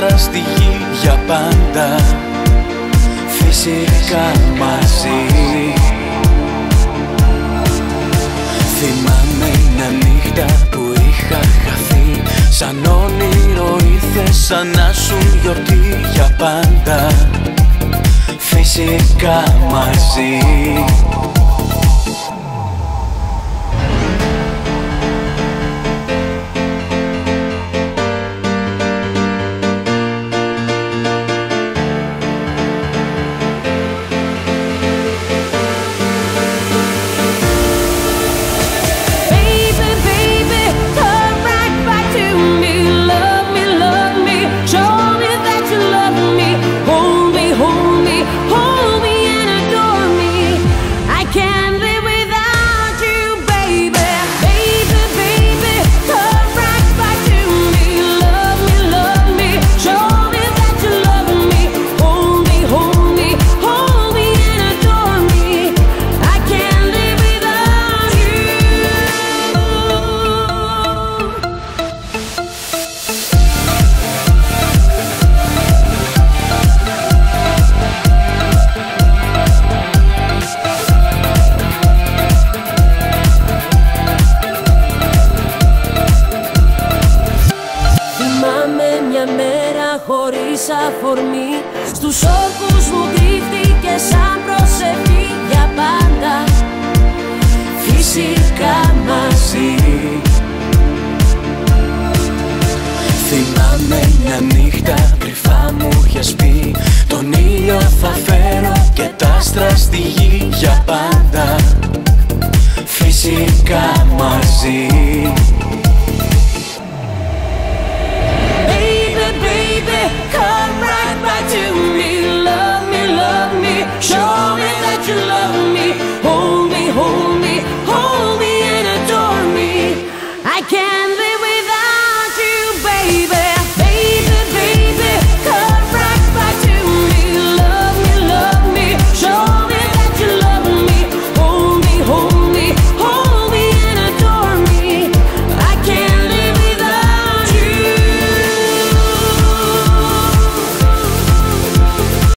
άστρα στη γη για πάντα, φυσικά μαζί. Θυμάμαι μια νύχτα που είχα χαθεί, σαν όνειρο ήρθες σαν να σου γιορτή για πάντα, φυσικά μαζί. Χωρίς αφορμή, στους όρκους μου κρύφτηκε σαν προσευχή για πάντα, φυσικά μαζί. Θυμάμαι μια νύχτα κρυφά μου είχες πει, τον ήλιο θα φέρω και τα άστρα στη γη για πάντα, φυσικά μαζί.